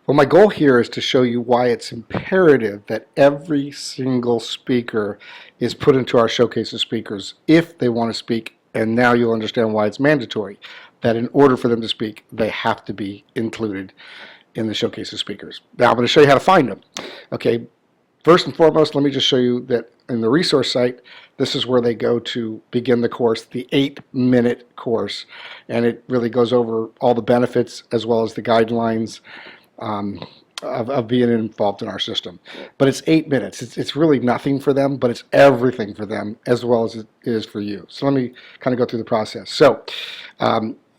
Well, my goal here is to show you why it's imperative that every single speaker is put into our showcase of speakers if they want to speak, and now you'll understand why it's mandatory, that in order for them to speak, they have to be included in the showcase of speakers. Now I'm going to show you how to find them. Okay, first and foremost, let me just show you that in the resource site, this is where they go to begin the course, the 8-minute course, and it really goes over all the benefits as well as the guidelines of being involved in our system. But it's 8 minutes. It's really nothing for them, but it's everything for them as well as it is for you. So let me kind of go through the process. So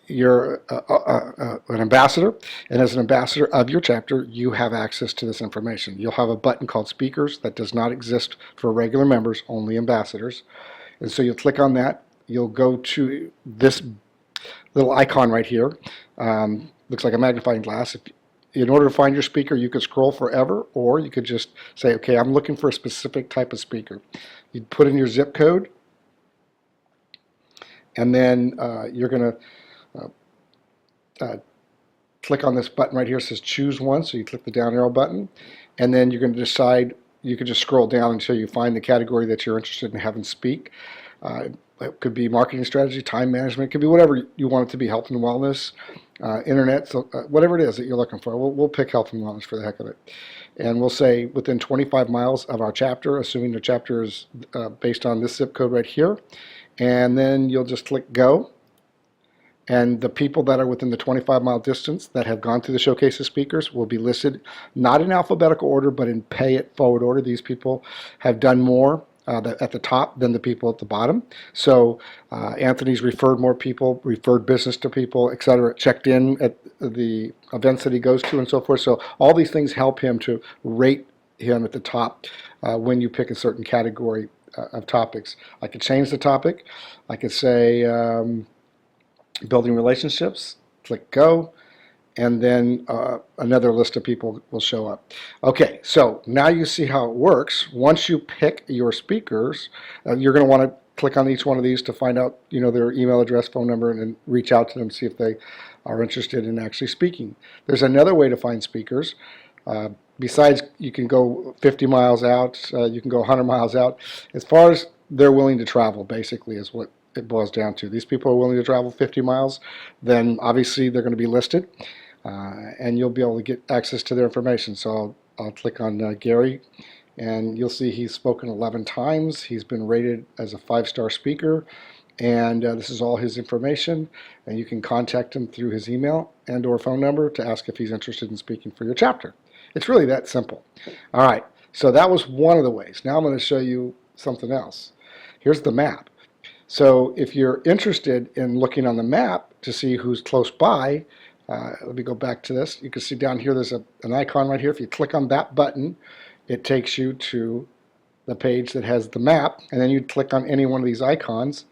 you're an ambassador, and as an ambassador of your chapter, you have access to this information. You'll have a button called Speakers that does not exist for regular members, only ambassadors. And so you'll click on that. You'll go to this little icon right here. Looks like a magnifying glass. In order to find your speaker, you could scroll forever, or you could just say, okay, I'm looking for a specific type of speaker. You put in your zip code, and then you're going to click on this button right here. It says choose one, so you click the down arrow button, and then you're going to decide. You can just scroll down until you find the category that you're interested in having speak. It could be marketing strategy, time management. It could be whatever you want it to be, health and wellness, internet, so, whatever it is that you're looking for. We'll pick health and wellness for the heck of it. And we'll say within 25 miles of our chapter, assuming the chapter is based on this zip code right here. And then you'll just click go. And the people that are within the 25-mile distance that have gone through the showcase of speakers will be listed not in alphabetical order, but in pay it forward order. These people have done more at the top than the people at the bottom. So Anthony's referred more people, referred business to people, etc., checked in at the events that he goes to and so forth. So all these things help him to rate him at the top when you pick a certain category of topics. I could change the topic. I could say building relationships, click go, and then another list of people will show up. Okay, so now you see how it works. Once you pick your speakers, you're going to want to click on each one of these to find out, their email address, phone number, and then reach out to them, see if they are interested in actually speaking. There's another way to find speakers. Besides, you can go 50 miles out, you can go 100 miles out. As far as they're willing to travel, basically, is what it boils down to. These people are willing to travel 50 miles, then obviously they're going to be listed, and you'll be able to get access to their information. So I'll click on Gary, and you'll see he's spoken 11 times. He's been rated as a 5-star speaker, and this is all his information, and you can contact him through his email and or phone number to ask if he's interested in speaking for your chapter. It's really that simple. All right, so that was one of the ways. Now I'm going to show you something else. Here's the map. So if you're interested in looking on the map to see who's close by, let me go back to this. You can see down here there's an icon right here. If you click on that button, it takes you to the page that has the map, and then you click on any one of these icons,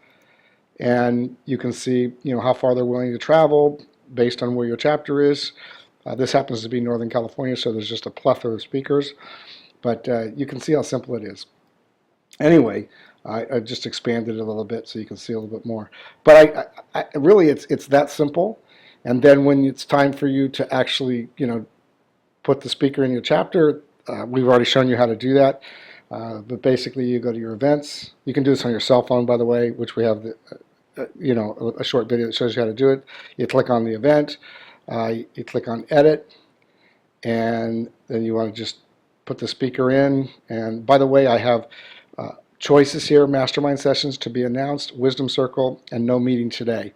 and you can see how far they're willing to travel based on where your chapter is. This happens to be Northern California, so there's just a plethora of speakers, but you can see how simple it is. Anyway, I just expanded it a little bit so you can see a little bit more. But really, it's that simple. And then when it's time for you to actually, put the speaker in your chapter, we've already shown you how to do that. But basically, you go to your events. You can do this on your cell phone, by the way, which we have, a short video that shows you how to do it. You click on the event. You click on edit, and then you want to just put the speaker in. And by the way, I have choices here: mastermind sessions to be announced, wisdom circle, and no meeting today.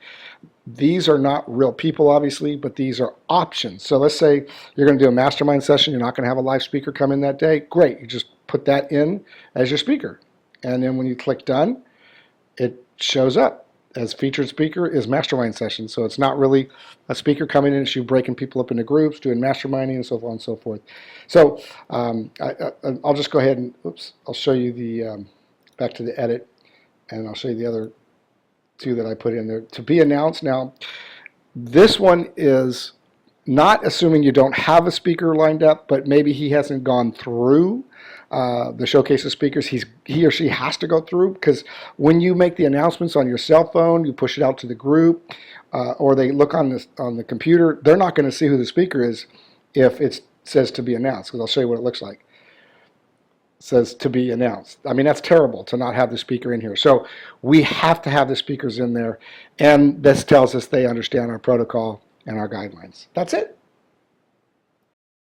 These are not real people, obviously, but these are options. So let's say you're going to do a mastermind session. You're not going to have a live speaker come in that day. Great. You just put that in as your speaker. And then when you click done, it shows up as featured speaker is mastermind session. So it's not really a speaker coming in. It's you breaking people up into groups, doing masterminding, and so on and so forth. So I'll just go ahead and, I'll show you the, back to the edit, and I'll show you the other two that I put in there. To be announced. Now, this one is not assuming you don't have a speaker lined up, but maybe he hasn't gone through the showcase of speakers. He or she has to go through, because when you make the announcements on your cell phone, you push it out to the group, or they look on the computer, they're not going to see who the speaker is if it says to be announced, because I'll show you what it looks like. It says to be announced. I mean, that's terrible to not have the speaker in here. So we have to have the speakers in there, and this tells us they understand our protocol and our guidelines. That's it.